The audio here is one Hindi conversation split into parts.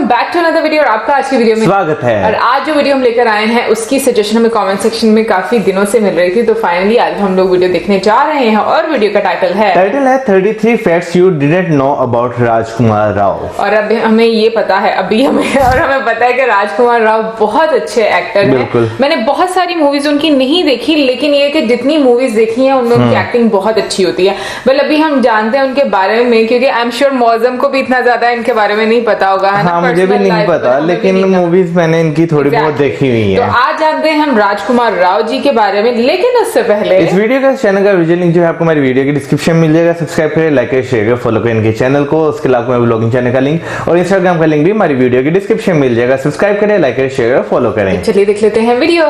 बैक टू अनदर वीडियो और आपका आज की वीडियो में स्वागत है। और आज जो वीडियो हम लेकर आए हैं उसकी सजेशन हमें कमेंट सेक्शन में काफी दिनों से मिल रही थी, तो फाइनली आज हम लोग वीडियो देखने जा रहे हैं और वीडियो का टाइटल है 33 facts you didn't know about Rajkummar Rao. और अब हमें ये पता है हमें पता है कि राजकुमार राव बहुत अच्छे एक्टर हैं। मैंने बहुत सारी मूवीज उनकी नहीं देखी, लेकिन ये कि जितनी मूवीज देखी हैं उनमें उनकी एक्टिंग बहुत अच्छी होती है। बल अभी हम जानते हैं उनके बारे में, क्योंकि आई एम श्योर मौजम को भी इतना ज्यादा इनके बारे में नहीं पता होगा, है ना? हाँ, मुझे भी नहीं पता, लेकिन मूवीज मैंने इनकी थोड़ी बहुत देखी हुई है। तो आज जानते हैं हम राजकुमार राव जी के बारे में, लेकिन उससे पहले इस वीडियो का चैनल का विजुअल लिंक जो है आपको हमारी वीडियो के डिस्क्रिप्शन में मिल जाएगा। सब्सक्राइब करें, लाइक करें, शेयर करें, फॉलो करें इनके चैनल को। उसके अलावा हमारे ब्लॉगिंग चैनल का लिंक और इंस्टाग्राम का लिंक भी हमारी वीडियो के डिस्क्रिप्शन में मिल जाएगा। सब्सक्राइब करें, लाइक करें, शेयर करें, फॉलो करें। चलिए देख लेते हैं video.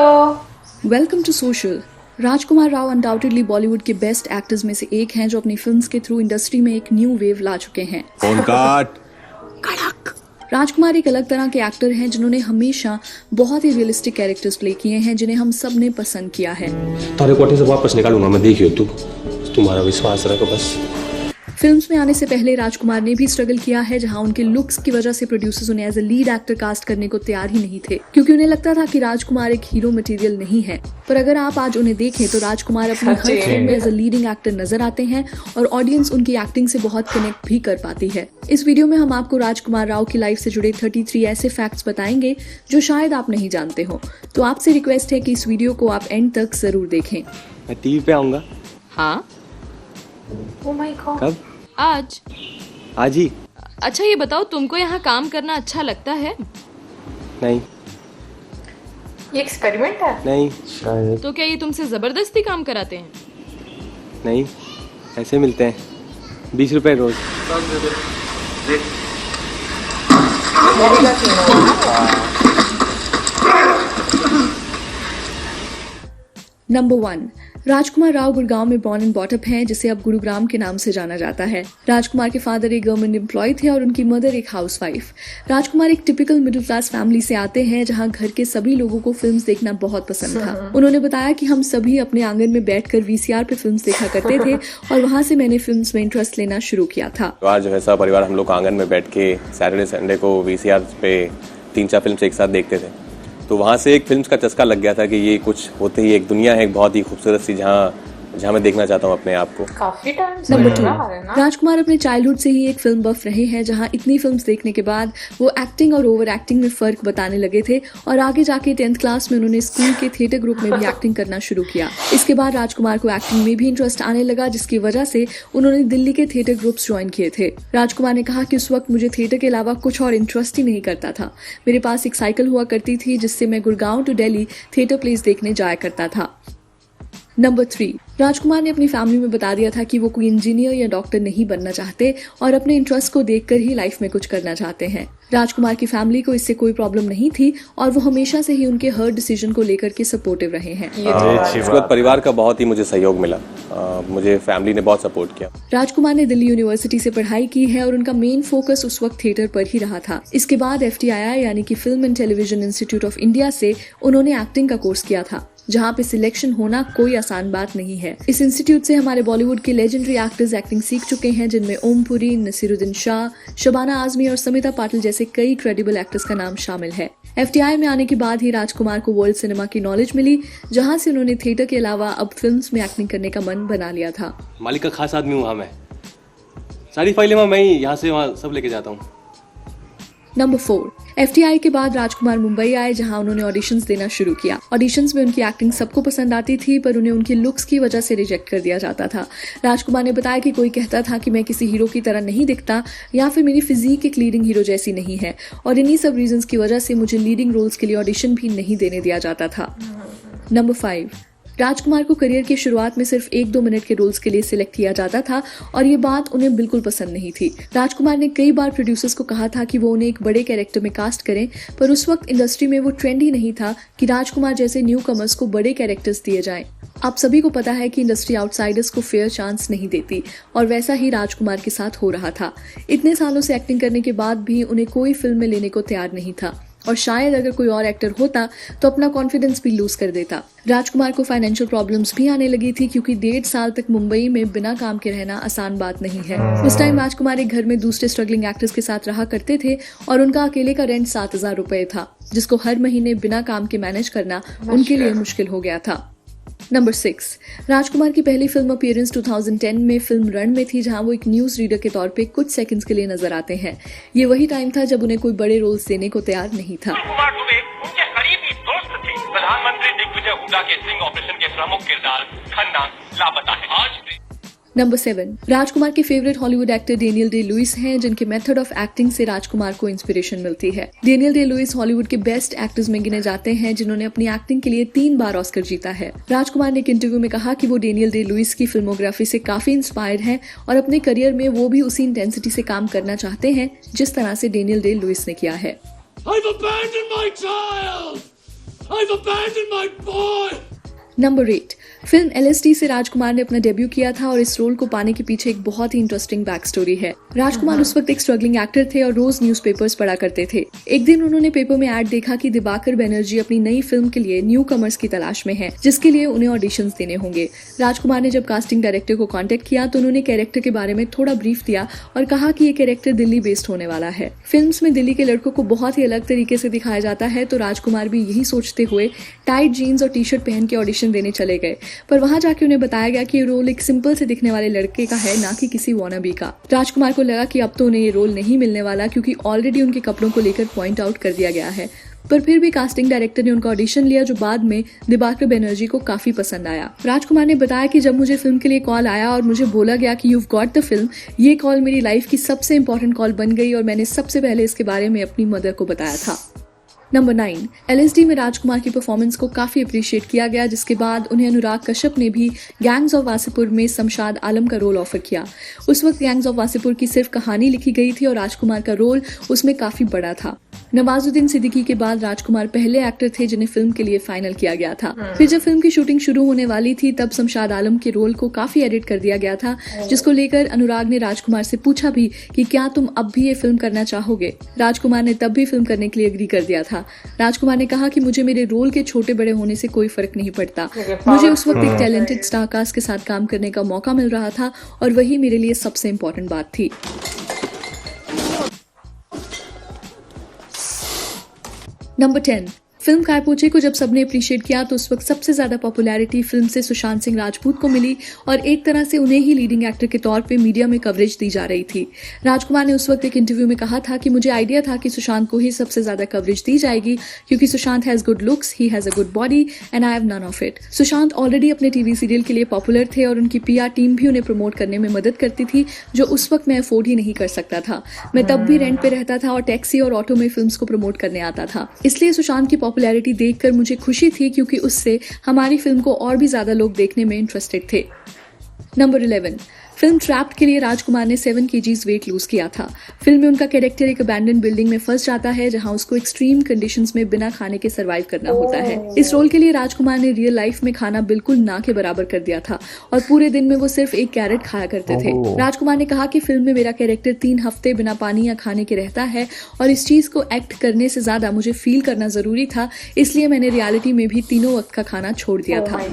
Welcome to social. Rajkumar Rao undoubtedly Bollywood के बेस्ट एक्टर्स में से एक हैं, जो अपनी फिल्म्स के थ्रू इंडस्ट्री में एक न्यू वेव ला चुके हैं। राजकुमार एक अलग तरह के एक्टर हैं जिन्होंने हमेशा बहुत ही रियलिस्टिक कैरेक्टर्स प्ले किए हैं, जिन्हें हम सब ने पसंद किया है। तारे कोठे से वापस निकालूंगा मैं, देखियो तू, तुम्हारा विश्वास रखो बस। फिल्म्स में आने से पहले राजकुमार ने भी स्ट्रगल किया है, जहां उनके लुक्स की वजह से प्रोड्यूसर्स उन्हें as a lead actor cast करने को तैयार ही नहीं थे, क्योंकि उन्हें लगता था कि राजकुमार एक हीरो मटेरियल नहीं है। पर अगर आप आज उन्हें देखें तो राजकुमार अपनी हर फिल्म में एज अ लीडिंग एक्टर नजर आते हैं और ऑडियंस उनकी एक्टिंग से बहुत कनेक्ट भी कर पाती है। इस वीडियो में हम आपको राजकुमार राव की लाइफ से जुड़े 33 ऐसे फैक्ट्स बताएंगे जो शायद आप नहीं जानते हो। तो आपसे रिक्वेस्ट है कि इस वीडियो को आप एंड तक जरूर देखें। मैं टीवी पे आऊंगा। हाँ, ओह माय गॉड, कब? आज ही। अच्छा ये बताओ, तुमको यहाँ काम करना अच्छा लगता है? नहीं। ये एक्सपेरिमेंट है? नहीं। शायद। तो क्या ये तुमसे जबरदस्ती काम कराते हैं? नहीं, ऐसे मिलते हैं 20 रुपए रोज। नंबर 1, राजकुमार राव गुड़गांव में बॉर्न एंड बॉटअप हैं, जिसे अब गुरुग्राम के नाम से जाना जाता है। राजकुमार के फादर एक गवर्नमेंट एम्प्लॉय थे और उनकी मदर एक हाउसवाइफ। राजकुमार एक टिपिकल मिडिल क्लास फैमिली से आते हैं, जहां घर के सभी लोगों को फिल्म्स देखना बहुत पसंद था। उन्होंने बताया कि हम सभी अपने आंगन में बैठकर VCR पे फिल्म्स देखा करते थे और वहां से मैंने फिल्म्स में इंटरेस्ट लेना शुरू किया था। आज जो है सब परिवार हम लोग आंगन में बैठ के सैटरडे संडे को VCR पे 3-4 फिल्म एक साथ देखते थे। तो वहाँ से एक फिल्म का चस्का लग गया था कि ये कुछ होते ही एक दुनिया है, एक बहुत ही खूबसूरत सी, जहाँ मैं देखना चाहता हूँ अपने आप को। काफी टाइम से नंबर 2, राजकुमार अपने चाइल्डहुड से ही एक फिल्म बफ रहे हैं, जहां इतनी फिल्म्स देखने के बाद वो एक्टिंग और ओवर एक्टिंग में फर्क बताने लगे थे और आगे जाके 10th क्लास में उन्होंने स्कूल के थिएटर ग्रुप में भी एक्टिंग करना शुरू किया। इसके बाद राजकुमार को एक्टिंग में भी इंटरेस्ट आने लगा, जिसकी वजह से उन्होंने दिल्ली के थिएटर ग्रुप्स ज्वाइन किए थे। राजकुमार ने कहा कि उस वक्त मुझे थिएटर के अलावा कुछ और इंटरेस्ट ही नहीं करता था। मेरे पास एक साइकिल हुआ करती थी, जिससे मैं Gurgaon to Delhi theatre plays देखने जाया करता था। नंबर 3, राजकुमार ने अपनी फैमिली में बता दिया था कि वो कोई इंजीनियर या डॉक्टर नहीं बनना चाहते और अपने इंटरेस्ट को देखकर ही लाइफ में कुछ करना चाहते हैं। राजकुमार की फैमिली को इससे कोई प्रॉब्लम नहीं थी और वो हमेशा से ही उनके हर डिसीजन को लेकर के सपोर्टिव रहे हैं। इसके बाद परिवार का बहुत ही मुझे सहयोग मिला, मुझे फैमिली ने बहुत सपोर्ट किया। राजकुमार ने दिल्ली यूनिवर्सिटी से पढ़ाई की है और उनका मेन फोकस उस वक्त थिएटर पर ही रहा था। इसके बाद FTII यानी कि film and television institute of India से उन्होंने एक्टिंग का कोर्स किया था, जहाँ पे सिलेक्शन होना कोई आसान बात नहीं है। इस इंस्टीट्यूट से हमारे बॉलीवुड के लेजेंडरी एक्टर्स एक्टिंग सीख चुके हैं, जिनमें ओम पुरी, नसीरुद्दीन शाह, शबाना आजमी और समिता पाटिल जैसे कई क्रेडिबल एक्टर्स का नाम शामिल है। FTI में आने के बाद ही राजकुमार को वर्ल्ड सिनेमा की नॉलेज मिली, जहाँ से उन्होंने थिएटर के अलावा अब फिल्म्स में एक्टिंग करने का मन बना लिया था। मालिक का खास आदमी हूँ मैं, सारी फाइलें मैं यहाँ से वहाँ सब लेके जाता हूँ। नंबर 4, FTI के बाद राजकुमार मुंबई आए, जहां उन्होंने ऑडिशंस देना शुरू किया। ऑडिशंस में उनकी एक्टिंग सबको पसंद आती थी, पर उन्हें उनके लुक्स की वजह से रिजेक्ट कर दिया जाता था। राजकुमार ने बताया कि कोई कहता था कि मैं किसी हीरो की तरह नहीं दिखता या फिर मेरी फिजिक एक लीडिंग हीरो जैसी नहीं है, और इन्हीं सब रीजंस की वजह से मुझे लीडिंग रोल्स के लिए ऑडिशन भी नहीं देने दिया जाता था। नंबर 5, राजकुमार को करियर की शुरुआत में सिर्फ 1-2 मिनट के रोल्स के लिए सिलेक्ट किया जाता था और ये बात उन्हें बिल्कुल पसंद नहीं थी। राजकुमार ने कई बार प्रोड्यूसर्स को कहा था कि वो उन्हें एक बड़े कैरेक्टर में कास्ट करें, पर उस वक्त इंडस्ट्री में वो ट्रेंड ही नहीं था कि राजकुमार जैसे न्यू कमर्स को बड़े कैरेक्टर्स दिए जाएं। आप सभी को पता है कि इंडस्ट्री आउटसाइडर्स को फेयर चांस नहीं देती, और वैसा ही राजकुमार के साथ हो रहा था। इतने सालों से एक्टिंग करने के बाद भी उन्हें कोई फिल्म में लेने को तैयार नहीं था और शायद अगर कोई और एक्टर होता तो अपना कॉन्फिडेंस भी लूज कर देता। राजकुमार को फाइनेंशियल प्रॉब्लम्स भी आने लगी थी क्योंकि 1.5 साल तक मुंबई में बिना काम के रहना आसान बात नहीं है। उस टाइम राजकुमार एक घर में दूसरे स्ट्रगलिंग एक्टर्स के साथ रहा करते थे और उनका अकेले का रेंट 7,000 रुपए था, जिसको हर महीने बिना काम के मैनेज करना उनके लिए मुश्किल हो गया था। नंबर 6, राजकुमार की पहली फिल्म अपीयरेंस 2010 में फिल्म रण में थी, जहां वो एक न्यूज रीडर के तौर पे कुछ सेकंड्स के लिए नजर आते हैं। ये वही टाइम था जब उन्हें कोई बड़े रोल्स देने को तैयार नहीं था। कुमार दुबे उनके करीबी दोस्त थे। प्रधानमंत्री दिग्विजय हुड्डा के स्टिंग ऑपरेशन के प्रमुख किरदार खन्ना लापता है। आज नंबर 7, राजकुमार के favourite Hollywood actor Daniel Day Lewis हैं, जिनके मेथड ऑफ एक्टिंग से राजकुमार को इंस्पिरेशन मिलती है। डेनियल डे लुइस हॉलीवुड के बेस्ट एक्टर्स में गिने जाते हैं, जिन्होंने अपनी एक्टिंग के लिए 3 बार ऑस्कर जीता है। राजकुमार ने एक इंटरव्यू में कहा कि वो डेनियल डे लुइस की फिल्मोग्राफी से काफी इंस्पायर्ड हैं और अपने करियर में वो भी उसी इंटेंसिटी से काम करना चाहते हैं जिस तरह से डेनियल डे लुइस ने किया है। I've abandoned my child! I've abandoned my boy! Number 8, film LSD से राजकुमार ने अपना डेब्यू किया था और इस रोल को पाने के पीछे एक बहुत ही इंटरेस्टिंग बैक स्टोरी है। राजकुमार उस वक्त एक स्ट्रगलिंग एक्टर थे और रोज न्यूज़पेपर्स पढ़ा करते थे। एक दिन उन्होंने पेपर में ऐड देखा कि दिबाकर बनर्जी अपनी नई फिल्म के लिए न्यू कमर्स की तलाश में है, जिसके लिए उन्हें ऑडिशंस देने होंगे। राजकुमार ने जब कास्टिंग डायरेक्टर को कॉन्टेक्ट किया तो उन्होंने कैरेक्टर के बारे में थोड़ा ब्रीफ दिया और कहा कि ये कैरेक्टर दिल्ली बेस्ड होने वाला है। फिल्म्स में दिल्ली के लड़कों को बहुत ही अलग तरीके से दिखाया जाता है, तो राजकुमार भी यही सोचते हुए टाइट जीन्स और टी-शर्ट पहन के ऑडिशन देने चले गए। पर वहां जाके उन्हें बताया गया कि ये रोल एक सिंपल से दिखने वाले लड़के का है, ना कि किसी वॉनाबी का। राजकुमार को लगा कि अब तो उन्हें ये रोल नहीं मिलने वाला, क्योंकि ऑलरेडी उनके कपड़ों को लेकर पॉइंट आउट कर दिया गया है। पर फिर भी कास्टिंग डायरेक्टर ने उनका ऑडिशन लिया, जो बाद में दिबाकर बनर्जी को काफी पसंद आया। राजकुमार ने बताया कि जब मुझे फिल्म के लिए कॉल आया और मुझे बोला गया कि you've got the film, ये कॉल मेरी लाइफ की सबसे इंपॉर्टेंट कॉल बन गई और मैंने सबसे पहले इसके बारे में अपनी मदर को बताया था। नंबर 9, LSD में राजकुमार की परफॉर्मेंस को काफी अप्रिशिएट किया गया, जिसके बाद उन्हें अनुराग कश्यप ने भी गैंग्स ऑफ वासेपुर में शमशाद आलम का रोल ऑफर किया। उस वक्त गैंग्स ऑफ वासेपुर की सिर्फ कहानी लिखी गई थी और राजकुमार का रोल उसमें काफी बड़ा था। नवाजुद्दीन सिद्दीकी के बाद राजकुमार पहले एक्टर थे जिन्हें फिल्म के लिए फाइनल किया गया था। फिर जब फिल्म की शूटिंग शुरू होने वाली थी तब शमशाद आलम के रोल को काफी एडिट कर दिया गया था, जिसको लेकर अनुराग ने राजकुमार से पूछा भी कि क्या तुम अब भी ये फिल्म करना चाहोगे। राजकुमार ने तब भी फिल्म करने के लिए एग्री कर दिया था। राजकुमार ने कहा कि मुझे मेरे रोल के छोटे बड़े होने से कोई फर्क नहीं पड़ता, मुझे उस वक्त एक टैलेंटेड स्टार कास्ट के साथ काम करने का मौका मिल रहा था और वही मेरे लिए सबसे इम्पोर्टेंट बात थी। नंबर 10, फिल्म कायपोचे को जब सबने अप्रिशिएट किया तो उस वक्त सबसे ज्यादा पॉपुलैरिटी फिल्म से सुशांत सिंह राजपूत को मिली और एक तरह से उन्हें ही लीडिंग एक्टर के तौर पे मीडिया में कवरेज दी जा रही थी। राजकुमार ने उस वक्त एक इंटरव्यू में कहा था कि मुझे आइडिया था कि सुशांत को ही सबसे ज्यादा कवरेज दी जाएगी, क्योंकि Sushant has good looks, he has a good body and I have none of it. Sushant already अपने टीवी सीरियल के लिए पॉपुलर थे और उनकी PR टीम भी उन्हें प्रमोट करने में मदद करती थी, जो उस वक्त मैं अफोर्ड ही नहीं कर सकता था। मैं तब भी रेंट पे रहता था और टैक्सी और ऑटो में फिल्म्स को प्रमोट करने आता था। इसलिए सुशांत की पॉपुलैरिटी देखकर मुझे खुशी थी, क्योंकि उससे हमारी फिल्म को और भी ज्यादा लोग देखने में इंटरेस्टेड थे। नंबर 11, फिल्म ट्रैप्ड के लिए राजकुमार ने 7 kg वेट लूज किया था। फिल्म में उनका कैरेक्टर एक अबैंडन बिल्डिंग में फंस जाता है, जहां उसको एक्सट्रीम कंडीशंस में बिना खाने के सरवाइव करना होता है। इस रोल के लिए राजकुमार ने रियल लाइफ में खाना बिल्कुल ना के बराबर कर दिया था और पूरे दिन में वो सिर्फ 1 कैरेट खाया करते थे। राजकुमार ने कहा कि फिल्म में मेरा कैरेक्टर 3 हफ्ते बिना पानी या खाने के रहता है और इस चीज को एक्ट करने से ज्यादा मुझे फील करना जरूरी था, इसलिए मैंने रियलिटी में भी तीनों वक्त का खाना छोड़ दिया था।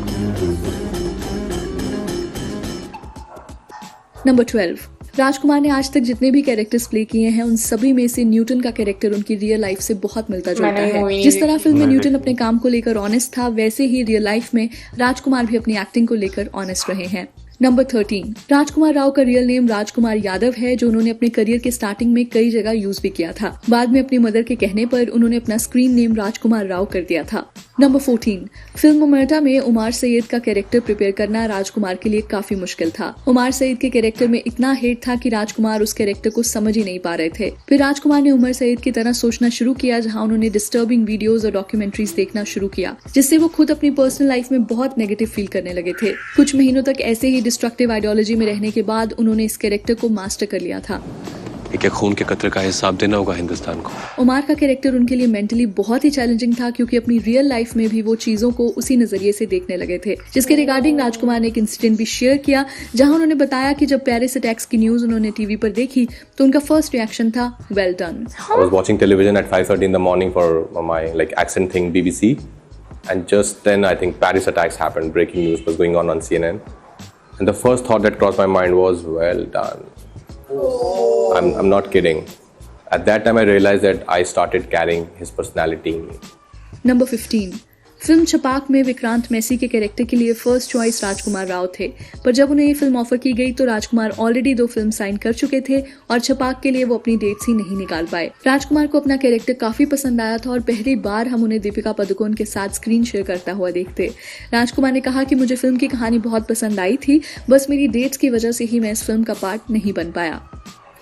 नंबर 12, राजकुमार ने आज तक जितने भी कैरेक्टर्स प्ले किए हैं उन सभी में से न्यूटन का कैरेक्टर उनकी रियल लाइफ से बहुत मिलता जुलता है। जिस तरह फिल्म में न्यूटन अपने काम को लेकर ऑनेस्ट था, वैसे ही रियल लाइफ में राजकुमार भी अपनी एक्टिंग को लेकर ऑनेस्ट रहे हैं। नंबर 13, राजकुमार राव का रियल नेम राजकुमार यादव है, जो उन्होंने अपने करियर के स्टार्टिंग में कई जगह यूज भी किया था। बाद में अपनी मदर के कहने पर उन्होंने अपना स्क्रीन नेम राजकुमार राव कर दिया था। नंबर 14, फिल्म उमरटा में उमार सैयद का कैरेक्टर प्रिपेयर करना राजकुमार के लिए काफी मुश्किल था। उमार सैयद के कैरेक्टर में इतना हेट था कि राजकुमार उस कैरेक्टर को समझ ही नहीं पा रहे थे। फिर राजकुमार ने उमर सैयद की तरह सोचना शुरू किया, जहां उन्होंने डिस्टर्बिंग वीडियोस और डॉक्यूमेंट्रीज देखना शुरू किया, जिससे वो खुद अपनी पर्सनल लाइफ में बहुत नेगेटिव फील करने लगे थे। कुछ महीनों तक ऐसे ही डिस्ट्रक्टिव आइडियोलॉजी में रहने के बाद उन्होंने इस कैरेक्टर को मास्टर कर लिया था। एक खून के कतरे का हिसाब देना होगा हिंदुस्तान को। उमार का कैरेक्टर उनके लिए मेंटली बहुत ही चैलेंजिंग था क्योंकि अपनी रियल लाइफ में भी वो चीजों को उसी नजरिए से देखने लगे थे, जिसके रिगार्डिंग राजकुमार ने एक इंसिडेंट भी शेयर किया जहां उन्होंने बताया कि जब पेरिस अटैक्स की न्यूज उन्होंने टीवी पर देखी तो उनका फर्स्ट रिएक्शन था well done. I was watching television at 5:30 in the morning for my like accent thing BBC, and just then I think Paris attacks happened. Breaking news was going on CNN, and the first thought that crossed my mind was well done. I'm not kidding. At that time I realized that I started carrying his personality in me. Number 15, film Chhapaak में विक्रांत मैसी के कैरेक्टर के लिए फर्स्ट चॉइस राजकुमार राव थे, पर जब उन्हें ये फिल्म ऑफर की गई तो राजकुमार ऑलरेडी 2 फिल्म साइन कर चुके थे और छपाक के लिए वो अपनी डेट्स ही नहीं निकाल पाए। राजकुमार को अपना कैरेक्टर काफी पसंद आया था और पहली बार हम उन्हें दीपिका पादुकोण के साथ स्क्रीन शेयर करता हुआ देखते। राजकुमार ने कहा कि मुझे फिल्म की कहानी बहुत पसंद आई थी, बस मेरी डेट्स की वजह से ही मैं इस फिल्म का पार्ट नहीं बन पाया।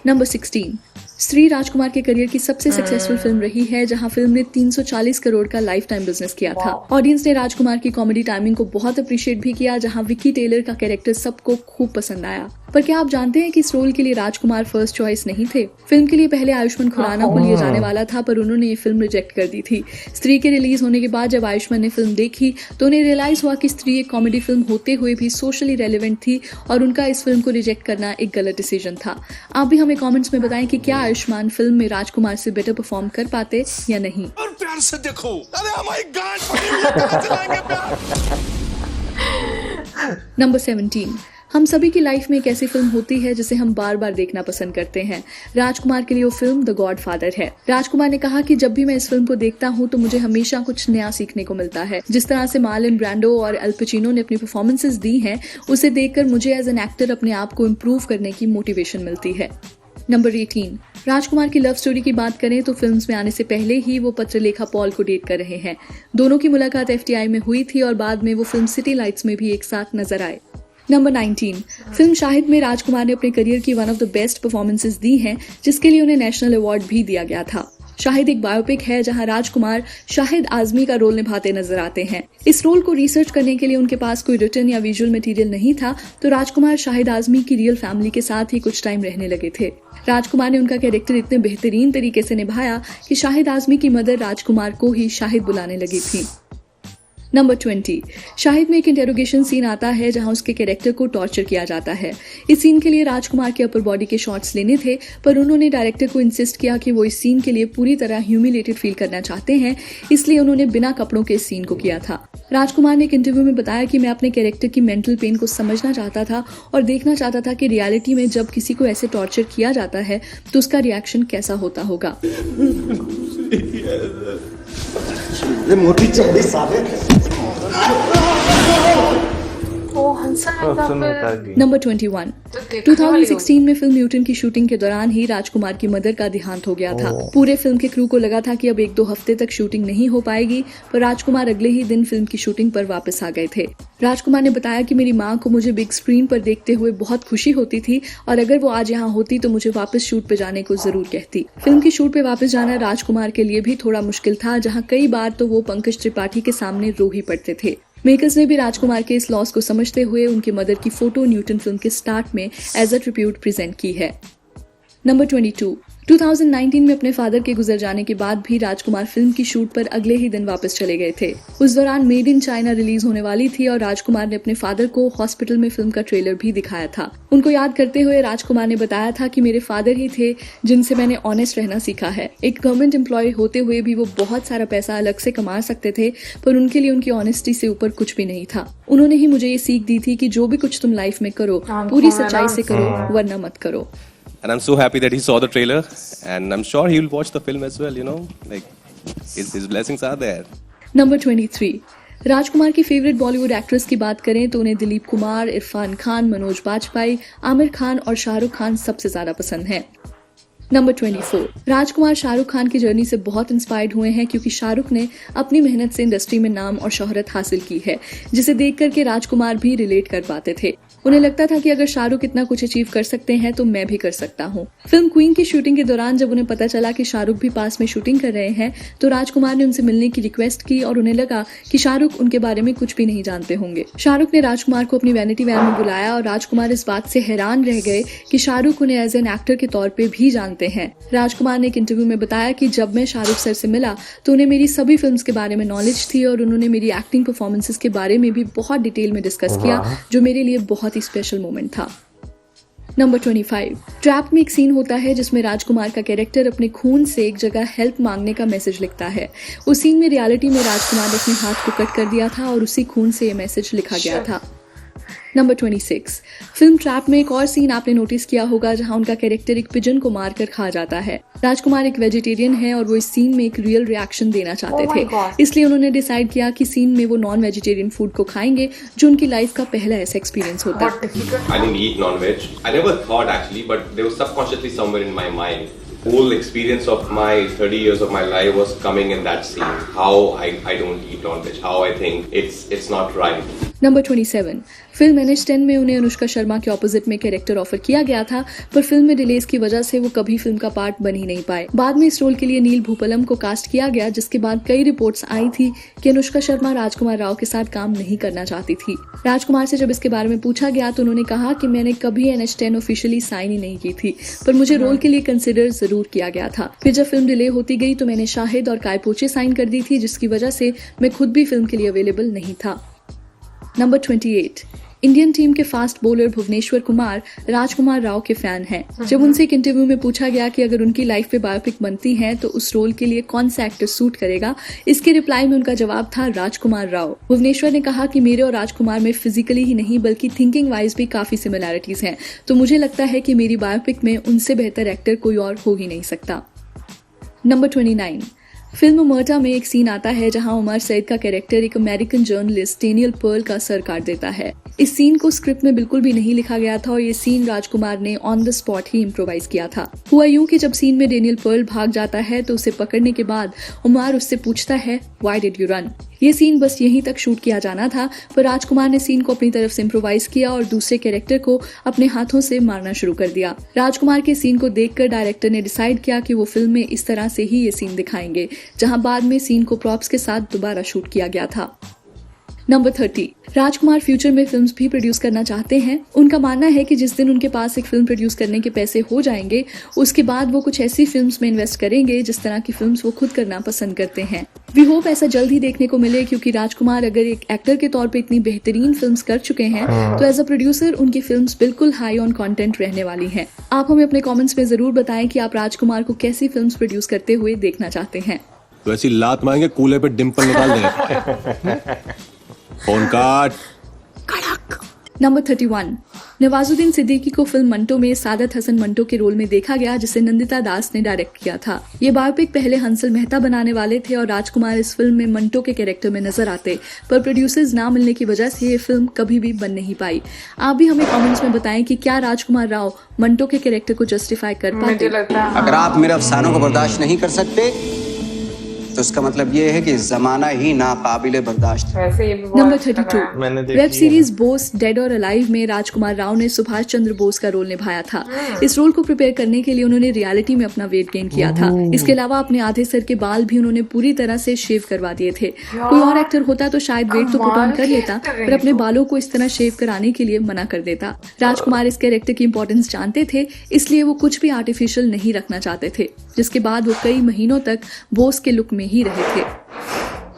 नंबर 16, स्त्री राजकुमार के करियर की सबसे सक्सेसफुल फिल्म रही है, जहां फिल्म ने 340 करोड़ का लाइफ टाइम बिजनेस किया था। ऑडियंस ने राजकुमार की कॉमेडी टाइमिंग को बहुत अप्रिशिएट भी किया, जहां विक्की टेलर का कैरेक्टर सबको खूब पसंद आया। पर क्या आप जानते हैं कि इस रोल के लिए राजकुमार फर्स्ट चॉइस नहीं थे? फिल्म के लिए पहले आयुष्मान खुराना को लिया जाने वाला था, पर उन्होंने ये फिल्म रिजेक्ट कर दी थी। स्त्री के रिलीज होने के बाद जब आयुष्मान ने फिल्म देखी तो उन्हें रियलाइज हुआ कि स्त्री एक कॉमेडी फिल्म होते हुए भी सोशली रेलेवेंट थी और उनका इस फिल्म को रिजेक्ट करना एक गलत डिसीजन था। आप भी हमें कॉमेंट्स में बताएं कि क्या आयुष्मान फिल्म में राजकुमार से बेटर परफॉर्म कर पाते या नहीं। और प्यार से देखो, अरे हमारी गांड पड़ी हुई है, कहाँ चलाएंगे प्यार। नंबर 17, हम सभी की लाइफ में एक ऐसी फिल्म होती है जिसे हम बार बार देखना पसंद करते हैं। राजकुमार के लिए वो फिल्म द गॉडफादर है। राजकुमार ने कहा कि जब भी मैं इस फिल्म को देखता हूँ तो मुझे हमेशा कुछ नया सीखने को मिलता है। जिस तरह से मार्लन ब्रांडो और अल पचिनो ने अपनी परफॉर्मेंसेस दी हैं, उसे देखकर मुझे एज एन एक्टर अपने आप को इम्प्रूव करने की मोटिवेशन मिलती है। नंबर 18, राजकुमार की लव स्टोरी की बात करें तो फिल्म्स में आने से पहले ही वो पत्रलेखा पॉल को डेट कर रहे हैं। दोनों की मुलाकात FTI में हुई थी और बाद में वो फिल्म सिटी लाइट्स में भी एक साथ नजर आए। नंबर 19, फिल्म शाहिद में राजकुमार ने अपने करियर की one of the best performances दी हैं, जिसके लिए उन्हें नेशनल अवार्ड भी दिया गया था। शाहिद एक बायोपिक है जहां राजकुमार शाहिद आजमी का रोल निभाते नजर आते हैं। इस रोल को रिसर्च करने के लिए उनके पास कोई रिटन या विजुअल मटेरियल नहीं था, तो राजकुमार शाहिद आजमी की रियल फैमिली के साथ ही कुछ टाइम रहने लगे थे। राजकुमार ने उनका कैरेक्टर इतने बेहतरीन तरीके से निभाया कि शाहिद आजमी की मदर राजकुमार को ही शाहिद बुलाने लगी थी। नंबर 20, शाहिद में एक इंटेरोगेशन सीन आता है जहां उसके कैरेक्टर को टॉर्चर किया जाता है। इस सीन के लिए राजकुमार के अपर बॉडी के शॉट्स लेने थे, पर उन्होंने डायरेक्टर को इंसिस्ट किया कि वो इस सीन के लिए पूरी तरह ह्यूमिलेटेड फील करना चाहते हैं, इसलिए उन्होंने बिना कपड़ों के इस सीन को किया था। राजकुमार ने एक इंटरव्यू में बताया कि मैं अपने कैरेक्टर की मेंटल पेन को समझना चाहता था और देखना चाहता था कि रियलिटी में जब किसी को ऐसे टॉर्चर किया जाता है तो उसका रिएक्शन कैसा होता होगा। मोटी चौड़ी साले। नंबर 21, 2016 में फिल्म न्यूटन की शूटिंग के दौरान ही राजकुमार की मदर का देहांत हो गया था। पूरे फिल्म के क्रू को लगा था कि अब 1-2 हफ्ते तक शूटिंग नहीं हो पाएगी, पर राजकुमार अगले ही दिन फिल्म की शूटिंग पर वापस आ गए थे। राजकुमार ने बताया कि मेरी माँ को मुझे बिग स्क्रीन पर देखते हुए बहुत खुशी होती थी और अगर वो आज यहाँ होती तो मुझे वापस शूट पे जाने को जरूर कहती। फिल्म की शूट पे वापस जाना राजकुमार के लिए भी थोड़ा मुश्किल था, जहाँ कई बार तो वो पंकज त्रिपाठी के सामने रो ही पड़ते थे। मेकर्स ने भी राजकुमार के इस लॉस को समझते हुए उनकी मदर की फोटो न्यूटन फिल्म के स्टार्ट में एज अ ट्रिब्यूट प्रेजेंट की है। नंबर 22, 2019 में अपने फादर के गुजर जाने के बाद भी राजकुमार फिल्म की शूट पर अगले ही दिन वापस चले गए थे। उस दौरान मेड इन चाइना रिलीज होने वाली थी और राजकुमार ने अपने फादर को हॉस्पिटल में फिल्म का ट्रेलर भी दिखाया था। उनको याद करते हुए राजकुमार ने बताया था कि मेरे फादर ही थे जिनसे मैंने ऑनेस्ट रहना सीखा है। एक गवर्नमेंट एम्प्लॉय होते हुए भी वो बहुत सारा पैसा अलग से कमा सकते थे, पर उनके लिए उनकी ऑनेस्टी से ऊपर कुछ भी नहीं था। उन्होंने ही मुझे ये सीख दी थी कि जो भी कुछ तुम लाइफ में करो पूरी सच्चाई से करो, वरना मत करो। And I'm so happy that he saw the trailer, and I'm sure he will watch the film as well, you know, like his blessings are there. Number 23, राजकुमार की फेवरेट बॉलीवुड एक्ट्रेस की बात करें तो उन्हें दिलीप कुमार, इरफान खान, मनोज बाजपेयी, आमिर खान और शाहरुख खान सबसे ज्यादा पसंद हैं। नंबर 24, राजकुमार शाहरुख खान की जर्नी से बहुत इंस्पायर्ड हुए हैं क्योंकि शाहरुख ने अपनी मेहनत से इंडस्ट्री में नाम और शोहरत हासिल की है, जिसे देख कर के राजकुमार भी रिलेट कर पाते थे। उन्हें लगता था कि अगर शाहरुख इतना कुछ अचीव कर सकते हैं तो मैं भी कर सकता हूँ। फिल्म क्वीन की शूटिंग के दौरान जब उन्हें पता चला कि शाहरुख भी पास में शूटिंग कर रहे हैं तो राजकुमार ने उनसे मिलने की रिक्वेस्ट की और उन्हें लगा कि शाहरुख उनके बारे में कुछ भी नहीं जानते होंगे। शाहरुख ने राजकुमार को अपनी वैनिटी वैन में बुलाया और राजकुमार इस बात से हैरान रह गए कि शाहरुख उन्हें एज एन एक्टर के तौर पे भी जानते हैं। राजकुमार ने एक इंटरव्यू में बताया कि जब मैं शाहरुख सर से मिला तो उन्हें मेरी सभी फिल्म्स के बारे में नॉलेज थी और उन्होंने मेरी एक्टिंग परफॉर्मेंसेस के बारे में भी बहुत डिटेल में डिस्कस किया, जो मेरे लिए बहुत ही स्पेशल मोमेंट था। नंबर 25। ट्रैप में एक सीन होता है जिसमें राजकुमार का कैरेक्टर अपने खून से एक जगह हेल्प मांगने का मैसेज लिखता है। उस सीन में रियलिटी में राजकुमार ने अपने हाथ को कट कर दिया था और उसी खून से ये मैसेज लिखा गया था। नंबर 26। फिल्म ट्रैप में एक और सीन आपने नोटिस किया होगा जहां उनका कैरेक्टर एक पिजन को मारकर खा जाता है। राजकुमार एक वेजिटेरियन है और वो इस सीन में एक रियल रिएक्शन देना चाहते थे, इसलिए उन्होंने डिसाइड किया कि सीन में वो नॉन वेजिटेरियन फूड को खाएंगे, जो उनकी लाइफ का पहला ऐसा एक्सपीरियंस होता है। I didn't eat non-veg. I never thought actually, but there was subconsciously somewhere in my mind. Whole experience of my 30 years of my life was coming in that scene. How I don't eat non-veg. How I think it's not right. Number 27। Film NH10 में उन्हें अनुष्का शर्मा के ऑपोजिट में कैरेक्टर ऑफर किया गया था, पर फिल्म में डिलेज की वजह से वो कभी फिल्म का पार्ट बन ही नहीं पाए। बाद में इस रोल के लिए नील भूपलम को कास्ट किया गया, जिसके बाद कई रिपोर्ट्स आई थी कि अनुष्का शर्मा राजकुमार राव के साथ काम नहीं करना चाहती थी। राजकुमार से जब इसके बारे में पूछा गया तो उन्होंने कहा कि मैंने कभी NH10 ऑफिशियली साइन ही नहीं की थी, पर मुझे रोल के लिए कंसिडर जरूर किया गया था। फिर जब फिल्म डिले होती गई तो मैंने शाहिद और काय पोचे साइन कर दी थी, जिसकी वजह से मैं खुद भी फिल्म के लिए अवेलेबल नहीं था। नंबर 28। इंडियन टीम के फास्ट बॉलर भुवनेश्वर कुमार राजकुमार राव के फैन हैं। जब उनसे एक इंटरव्यू में पूछा गया कि अगर उनकी लाइफ पे बायोपिक बनती है तो उस रोल के लिए कौन सा एक्टर सूट करेगा, इसके रिप्लाई में उनका जवाब था राजकुमार राव। भुवनेश्वर ने कहा कि मेरे और राजकुमार में फिजिकली ही नहीं बल्कि थिंकिंग वाइज भी काफी सिमिलैरिटीज हैं, तो मुझे लगता है कि मेरी बायोपिक में उनसे बेहतर एक्टर कोई और हो ही नहीं सकता। नंबर 29। फिल्म मर्टा में एक सीन आता है जहां उमर सईद का कैरेक्टर एक अमेरिकन जर्नलिस्ट डेनियल पर्ल का सर काट देता है। इस सीन को स्क्रिप्ट में बिल्कुल भी नहीं लिखा गया था और ये सीन राजकुमार ने on the spot he improvise किया था। हुआ यूं कि जब सीन में डेनियल पर्ल भाग जाता है तो उसे पकड़ने के बाद उमर उससे पूछता है व्हाई डिड यू रन। ये सीन बस यहीं तक शूट किया जाना था, पर राजकुमार ने सीन को अपनी तरफ से इम्प्रोवाइज किया और दूसरे कैरेक्टर को अपने हाथों से मारना शुरू कर दिया। राजकुमार के सीन को देखकर डायरेक्टर ने डिसाइड किया कि वो फिल्म में इस तरह से ही ये सीन दिखाएंगे, जहां बाद में सीन को प्रॉप्स के साथ दोबारा शूट किया गया था। नंबर 30। राजकुमार फ्यूचर में फिल्म्स भी प्रोड्यूस करना चाहते हैं। उनका मानना है कि जिस दिन उनके पास एक फिल्म प्रोड्यूस करने के पैसे हो जाएंगे, उसके बाद वो कुछ ऐसी फिल्म्स में इन्वेस्ट करेंगे जिस तरह की फिल्म्स वो खुद करना पसंद करते हैं। वी होप ऐसा जल्द ही देखने को मिले, क्योंकि राजकुमार अगर एक एक्टर के तौर पे इतनी बेहतरीन फिल्म्स कर चुके हैं तो एज अ प्रोड्यूसर उनकी फिल्म्स बिल्कुल हाई ऑन कंटेंट रहने वाली हैं। आप हमें अपने कमेंट्स में जरूर बताएं कि आप राजकुमार को कैसी फिल्म्स प्रोड्यूस करते हुए देखना चाहते हैं। तो ऐसी लात मारेंगे कूल्हे पे डिंपल निकाल देंगे। फोन काट। नंबर 31। नवाजुद्दीन सिद्दीकी को फिल्म मंटो में सादत हसन मंटो के रोल में देखा गया, जिसे नंदिता दास ने डायरेक्ट किया था। ये बायोपिक पहले हंसल मेहता बनाने वाले थे और राजकुमार इस फिल्म में मंटो के कैरेक्टर में नजर आते, पर प्रोड्यूसर्स ना मिलने की वजह से ये फिल्म कभी भी बन नहीं पाई। आप भी हमें कमेंट्स में बताएं कि क्या राजकुमार राव मंटो के कैरेक्टर को जस्टिफाई कर पाते। अगर आप मेरे अफसानों को बर्दाश्त नहीं कर सकते तो इसका मतलब ये है कि जमाना ही नाकाबिले बर्दाश्त है। Number 32। Web series Bose dead और अलाइव में राजकुमार राव ने सुभाष चंद्र बोस का रोल निभाया था। इस रोल को प्रिपेयर करने के लिए उन्होंने रियलिटी में अपना वेट गेन किया था। इसके अलावा अपने आधे सर के बाल भी उन्होंने पूरी तरह से शेव करवा दिए थे। कोई और एक्टर होता तो शायद वेट तो पुट ऑन कर लेता, पर अपने बालों को इस तरह शेव कराने के लिए मना कर देता। राजकुमार इस कैरेक्टर की इंपॉर्टेंस जानते थे, इसलिए वो कुछ भी आर्टिफिशियल नहीं रखना चाहते थे, जिसके बाद वो कई महीनों तक बोस के लुक में ही रहे थे।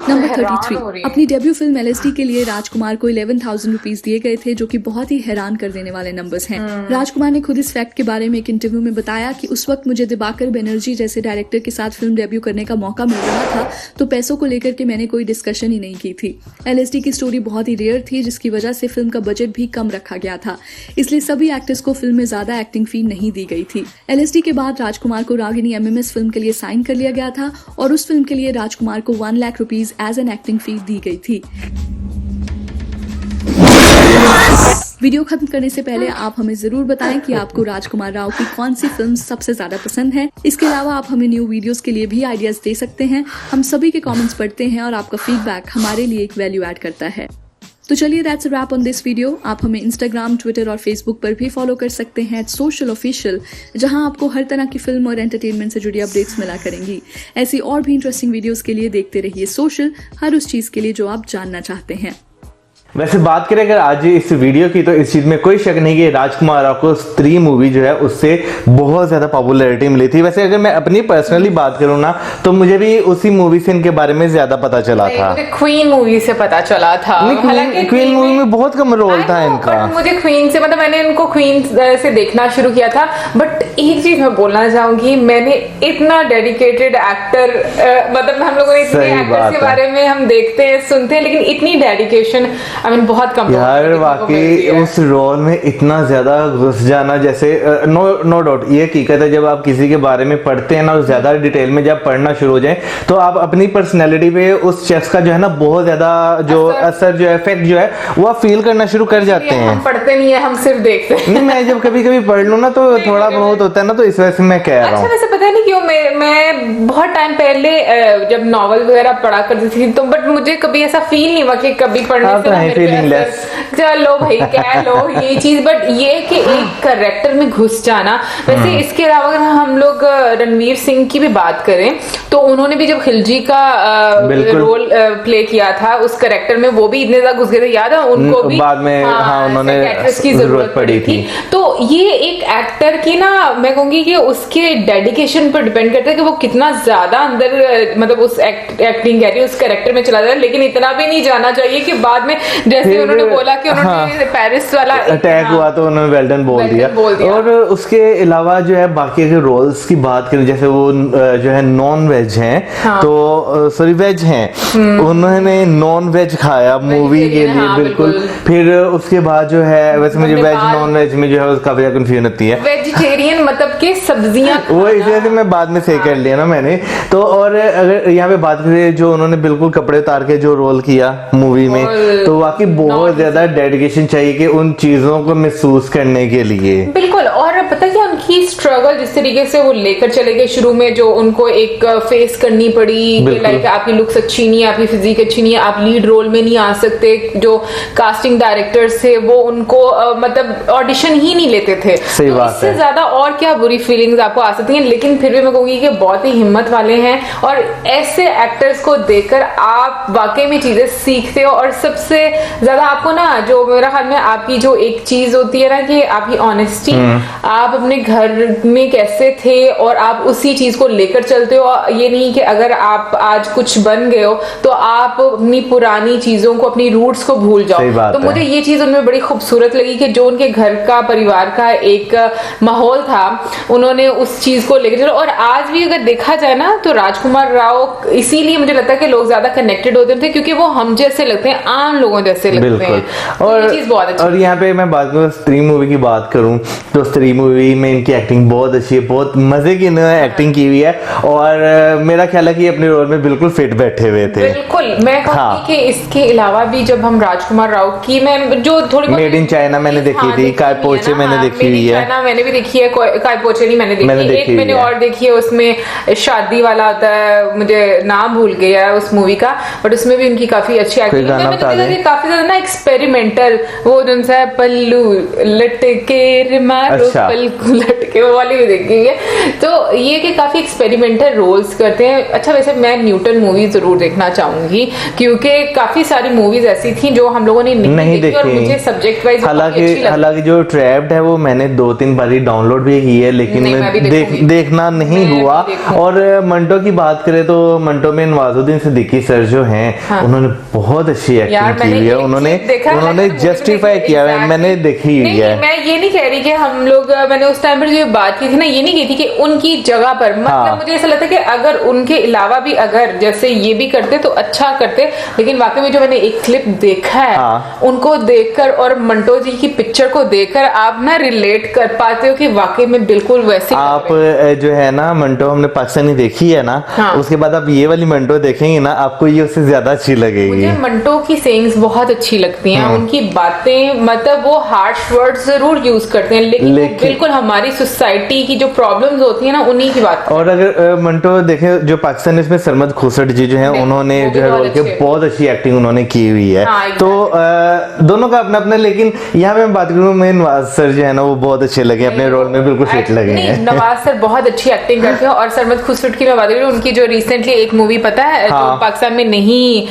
नंबर 33। अपनी डेब्यू फिल्म LSD के लिए राजकुमार को 11,000 रुपीज दिए गए थे, जो कि बहुत ही हैरान कर देने वाले नंबर्स हैं। राजकुमार ने खुद इस फैक्ट के बारे में एक इंटरव्यू में बताया कि उस वक्त मुझे दिबाकर बनर्जी जैसे डायरेक्टर के साथ फिल्म डेब्यू करने का मौका मिल रहा था, तो पैसों को लेकर के मैंने कोई डिस्कशन ही नहीं की थी। LSD की स्टोरी बहुत ही रेयर थी, जिसकी वजह से फिल्म का बजट भी कम रखा गया था, इसलिए सभी एक्टर्स को फिल्म में ज्यादा एक्टिंग फी नहीं दी गई थी। LSD के बाद राजकुमार को रागिनी MMS फिल्म के लिए साइन कर लिया गया था और उस फिल्म के लिए राजकुमार को 1 lakh rupees as an acting fee दी गई थी। वीडियो खत्म करने से पहले आप हमें जरूर बताएं कि आपको राजकुमार राव की कौन सी फिल्म सबसे ज्यादा पसंद है। इसके अलावा आप हमें न्यू वीडियोस के लिए भी आइडियाज दे सकते हैं। हम सभी के कमेंट्स पढ़ते हैं और आपका फीडबैक हमारे लिए एक वैल्यू ऐड करता है। तो चलिए that's a wrap on this video. आप हमें इंस्टाग्राम, ट्विटर और फेसबुक पर भी फॉलो कर सकते हैं @socialofficial, जहां आपको हर तरह की फिल्म और एंटरटेनमेंट से जुड़ी अपडेट्स मिला करेंगी। ऐसी और भी इंटरेस्टिंग वीडियोस के लिए देखते रहिए सोशल, हर उस चीज के लिए जो आप जानना चाहते हैं। वैसे बात करें अगर आज इस वीडियो की, तो इस चीज में कोई शक नहीं कि राजकुमार राव को स्त्री मूवी जो है उससे बहुत ज्यादा पॉपुलैरिटी मिली थी। वैसे अगर मैं अपनी पर्सनली बात करूं ना, तो मुझे भी उसी मूवी से इनके बारे में ज्यादा पता चला था। मुझे क्वीन मूवी से पता चला था। हालांकि क्वीन मूवी में बहुत कम रोल था इनका। मुझे क्वीन से, मतलब मैंने इनको क्वीन से देखना शुरू किया था। बट एक चीज मैं बोलना चाहूंगी, मैंने इतना डेडिकेटेड एक्टर, मतलब हम लोगों ने इतने एक्टर्स के बारे में हम देखते हैं, सुनते हैं, लेकिन इतनी डेडिकेशन बहुत कम यार वाकई उस रोल में इतना ज्यादा घुस जाना, जैसे नो डाउट ये हकीकत है, जब आप किसी के बारे में पढ़ते हैं ना, ज्यादा डिटेल में जब पढ़ना शुरू हो जाए, तो आप अपनी पर्सनैलिटी पे उस शख्स का जो है ना बहुत ज्यादा जो असर जो है, इफेक्ट जो है, वो आप फील करना शुरू कर जाते हैं। हम पढ़ते नहीं है, हम सिर्फ देखते हैं। नहीं, मैं जब कभी कभी पढ़ लूं ना तो थोड़ा बहुत होता है ना, तो इस वजह से मैं कह रहा हूँ। अच्छा, वैसे पता नहीं क्यों मैं बहुत टाइम पहले जब नॉवल वगैरह पढ़ा करती थी, तो बट मुझे कभी ऐसा फील नहीं हुआ कि कभी पढ़ने से चलो भाई कह लो ये चीज। बट ये कि एक कैरेक्टर में घुस जाना। वैसे इसके अलावा अगर हम लोग रणवीर सिंह की भी बात करें, तो उन्होंने भी जब खिलजी का रोल प्ले किया था उस कैरेक्टर में, वो भी इतने ज्यादा घुस गए थे, याद है उनको भी बाद में। उन्होंने एक्ट्रेस की जरूरत पड़ी थी। तो ये एक एक्टर की ना, मैं कहूंगी कि उसके डेडिकेशन पर डिपेंड करता है कि वो कितना ज्यादा अंदर, मतलब उस एक्टिंग कह रही है, उस कैरेक्टर में चला जाए। लेकिन इतना भी नहीं जाना चाहिए कि बाद में जैसे उन्होंने बोला कि उन्होंने पेरिस वाला अटैक हुआ तो उन्होंने वेल्डन बोल दिया। और उसके अलावा जो है बाकी के रोल्स की बात करें, जैसे वो जो है नॉन वेज हैं, तो सॉरी वेज हैं, उन्होंने नॉन वेज खाया मूवी के लिए। बिल्कुल। फिर उसके बाद जो है, वैसे मुझे वेज नॉन वेज में जो है काफी ज्यादा कंफ्यूजन होती है। वेजिटेरियन मतलब के सब्जियां, वो इसे मैं बाद में सही कर लिया ना मैंने तो। और अगर यहाँ पे बात करें, जो उन्होंने बिल्कुल कपड़े उतार के जो रोल किया मूवी में, तो वाकई बहुत ज्यादा डेडिकेशन चाहिए कि उन चीजों को महसूस करने के लिए। बिल्कुल। और पता क्या, उनकी स्ट्रगल जिस तरीके से वो लेकर चले गए शुरू में, जो उनको एक फेस करनी पड़ी, लाइक आपकी लुक्स अच्छी नहीं है, आपकी फिजिक अच्छी नहीं है, आप लीड रोल में नहीं आ सकते। जो कास्टिंग डायरेक्टर्स थे वो उनको मतलब ऑडिशन ही नहीं लेते थे। सही तो बात इससे है। ज्यादा और क्या बुरी फीलिंग्स आपको आ सकती हैं। लेकिन फिर भी मैं कहूंगी कि बहुत ही हिम्मत वाले हैं, और ऐसे एक्टर्स को देखकर आप वाकई में चीजें सीखते हो। और सबसे ज्यादा आपको ना, जो मेरा ख्याल में आपकी जो एक चीज होती है ना, कि आपकी ऑनेस्टी, आप अपने घर में कैसे थे और आप उसी चीज को लेकर चलते हो। ये नहीं कि अगर आप आज कुछ बन गए हो तो आप अपनी पुरानी चीजों को, अपनी रूट्स को भूल जाओ। तो मुझे ये चीज उनमें बड़ी खूबसूरत लगी कि जो उनके घर का, परिवार का एक माहौल था, उन्होंने उस चीज को लेकर चलो। और आज भी अगर देखा जाए ना, तो राजकुमार राव इसीलिए मुझे लगता है कि लोग ज्यादा कनेक्टेड होते थे, क्योंकि वो हम जैसे लगते हैं, आम लोगों जैसे लगते हैं। और यहाँ पे मैं बात करूँ, स्त्री मूवी की बात करूँ, तो स्त्री मूवी में इनकी एक्टिंग बहुत अच्छी है, बहुत मजे की इन्होंने एक्टिंग की हुई है। और मेरा ख्याल है कि अपने रोल में बिल्कुल फिट बैठे हुए थे। बिल्कुल। मैं कहूँगी कि इसके अलावा भी जब हम राजकुमार राव की, मैं जो थोड़ी मेड इन चाइना मैंने देखी थी, काय पोचे मैंने देखी हुई है, मैंने भी देखी है, काय पोचे नहीं मैंने देखी, एक मैंने और देखी है, उसमें शादी वाला होता है, मुझे नाम भूल गया है उस मूवी का, बट उसमें भी उनकी काफी अच्छी एक्टिंग है। काफी ज्यादा ना एक्सपेरिमेंटल, वो जो है पल्लू लटके मारो, पल्लू लटके, वो वाली भी देखी है। तो ये कि काफी एक्सपेरिमेंटल रोल्स करते हैं। अच्छा, वैसे मैं न्यूटन मूवी जरूर देखना चाहूंगी, क्योंकि काफी सारी मूवीज ऐसी थी जो हम लोगों ने नहीं देखी और मुझे सब्जेक्ट वाइज हालांकि जो ट्रैप्ड है वो मैंने 2-3 बार डाउनलोड भी की है, लेकिन देखना नहीं हुआ। और मंटो की बात करें तो मंटो में नवाजुद्दीन सिद्दीकी सर जो हैं, उन्होंने बहुत अच्छी एक्टिंग की हुई है। उन्होंने जस्टिफाई किया है, मैंने देखी हुई है। मैं ये नहीं कह रही कि हम लोग, मैंने उस टाइम पर जो बात की थी ना, ये नहीं की थी कि उनकी जगह पर, मतलब मुझे ऐसा लगता है कि अगर उनके अलावा भी अगर जैसे ये भी करते तो अच्छा करते। लेकिन वाकई में जो मैंने एक क्लिप देखा है, उनको देखकर और मंटो जी की पिक्चर को देखकर आप ना रिलेट कर पाते हो कि वाकई में बिल्कुल वैसे आप जो है ना मंटो हमने पाकिस्तानी देखी है ना, उसके बाद आप ये वाली मंटो देखेंगे ना, आपको ये उससे ज्यादा अच्छी लगेगी। मुझे मंटो की सेइंग्स बहुत अच्छी लगती हैं, उनकी बातें, मतलब वो हार्श वर्ड्स जरूर यूज करते हैं, लेकिन बिल्कुल हमारी सोसाइटी की जो प्रॉब्लम्स होती है ना, उन्हीं की बात। और अगर मंटो देखें, जो पाकिस्तान इसमें सरमद खुसट जी जो है, उन्होंने जो है रोल के बहुत अच्छी एक्टिंग उन्होंने की हुई है। तो दोनों का अपना अपना, लेकिन यहाँ पे मैं बात करूँ, मैं नवाज सर जो है ना वो बहुत अच्छे लगे, अपने रोल में बिल्कुल फिट लगे हैं। नवाज सर बहुत अच्छी एक्टिंग करते हैं। और सरमद खुसट की मैं बात करूँ, उनकी जो रिसेंटली एक मूवी पता है जो पाकिस्तान में नहीं,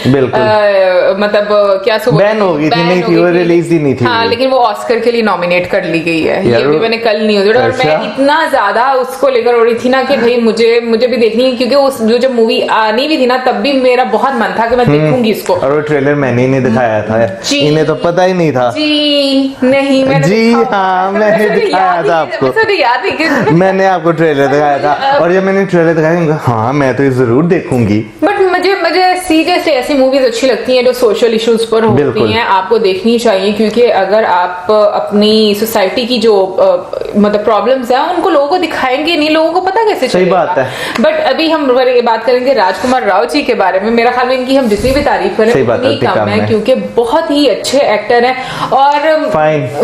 मतलब क्या बैन हो गई थी, नहीं थी वो, रिलीज ही नहीं थी। हाँ, लेकिन वो ऑस्कर के लिए नॉमिनेट कर ली गई है। ये भी मैंने कल न्यूज़ पढ़ा और मैं इतना ज्यादा उसको लेकर हो रही थी ना कि भाई मुझे भी देखनी है, क्योंकि उस जो जब मूवी आनी भी थी ना तब भी मेरा बहुत मन था कि मैं देखूंगी इसको। और वो ट्रेलर मैंने ही नहीं दिखाया था, इन्हें तो पता ही नहीं था। जी नहीं, मैंने जी हाँ, मैंने दिखाया था आपको, याद है मैंने आपको ट्रेलर दिखाया था। और जब मैंने ट्रेलर दिखाया, हाँ मैं तो ये जरूर देखूंगी। बट मुझे सीरियसली ऐसी मूवीज अच्छी लगती हैं जो सोशल इश्यूज पर होती हैं, आपको देखनी चाहिए। क्योंकि अगर आप अपनी सोसाइटी की जो मतलब प्रॉब्लम्स है उनको लोगों को दिखाएंगे नहीं, लोगों को पता कैसे चलेगा। सही बात है। बट अभी हम बात करेंगे राजकुमार राव जी के बारे में। मेरा ख्याल में इनकी हम जितनी भी तारीफ करें उतनी कम है, क्योंकि बहुत ही अच्छे एक्टर हैं और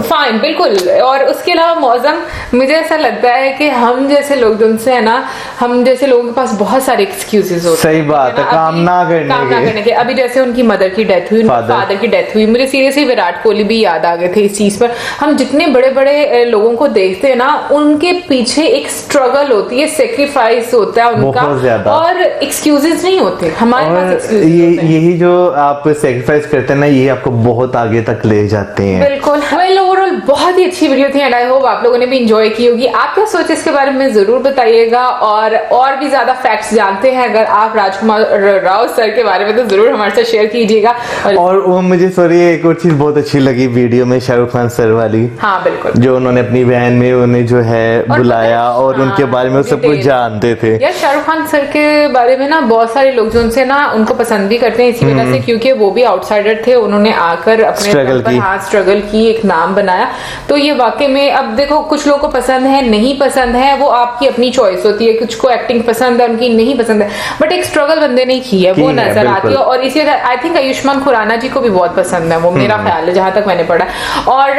फाइन बिल्कुल। और उसके अलावा मौसम, मुझे ऐसा लगता है कि हम जैसे लोग जिनसे है ना, हम जैसे लोगों के पास बहुत सारे एक्सक्यूजेस होते हैं। सही बात है, काम ना करने के। अभी जैसे उनकी मदर की डेथ हुई, फादर की डेथ हुई, मुझे सीरियसली विराट कोहली भी याद आ गए थे इस चीज पर। हम जितने बड़े बड़े लोगों को देखते हैं ना, उनके पीछे एक स्ट्रगल होती है, सेक्रीफाइस होता है उनका, और एक्सक्यूजेस नहीं होते हमारे पास। यही जो आप सेक्रीफाइस करते हैं ना, ये आपको बहुत आगे तक ले जाते हैं। बिल्कुल। वेल, ओवरऑल बहुत ही अच्छी वीडियो थी एंड आई होप आप लोगों ने भी एंजॉय की होगी। आप क्या सोचे इसके बारे में जरूर बताइएगा, और भी ज्यादा फैक्ट्स जानते हैं अगर आप राजकुमार राव सर के बारे में तो जरूर हमारे साथ शेयर कीजिएगा। और वो मुझे सॉरी एक और चीज बहुत अच्छी लगी वीडियो में, शाहरुख खान सर वाली। हाँ बिल्कुल, जो उन्होंने अपनी बहन में उन्हें जो है बुलाया और उनके बारे में सब कुछ जानते थे। यार शाहरुख खान सर के बारे में ना बहुत सारे लोग जो उनसे ना उनको पसंद भी करते हैं इसी वजह से, क्योंकि वो भी आउटसाइडर थे, उन्होंने आकर अपने स्ट्रगल की, एक नाम बनाया। तो ये वाकई में, अब देखो कुछ लोगों को पसंद है, नहीं पसंद है, वो आपकी अपनी चॉइस होती है। कुछ को एक्टिंग पसंद है, उनकी नहीं पसंद है, बट एक स्ट्रगल बंदे ने की है वो नजर आती है। और इसी वजह आई थिंक आयुष्मान खुराना जी को भी बहुत पसंद है वो, मेरा ख्याल है जहां तक मैंने पढ़ा। और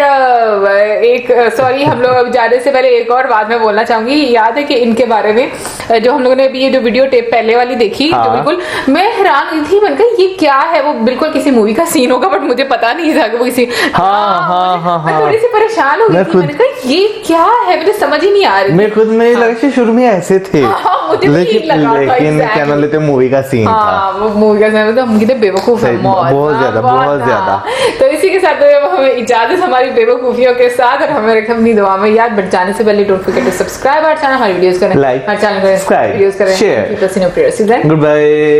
एक सॉरी, हम लोग जाने से पहले एक और बात मैं बोलना चाहूंगी। याद है कि इनके बारे में जो हम लोगों ने अभी ये जो वीडियो टेप पहले वाली देखी, तो बिल्कुल मैं हैरान हुई थी, मैंने कहा ये क्या है। वो बिल्कुल किसी मूवी का सीन होगा, बट मुझे पता नहीं था कि वो किसी, मैं थोड़ी सी परेशान हो गई थी, मैंने कहा ये क्या है, मुझे समझ ही नहीं आ रही। मैं खुद में लगा शुरू में ऐसे थे, लेकिन क्या ना लेते मूवी का सीन था, वो मूवी का सीन था। हम कितने बेवकूफ है, बहुत ज्यादा। तो इसी के साथ हमें इजाजत हमारी बेवकूफियों के साथ, और हमें रखें अपनी दुआ में याद। बट जाने से पहले don't forget to subscribe our channel, हमारी वीडियोस करें, लाइक, हमारे चैनल को सब्सक्राइब, वीडियोस करें, शेयर। Good bye.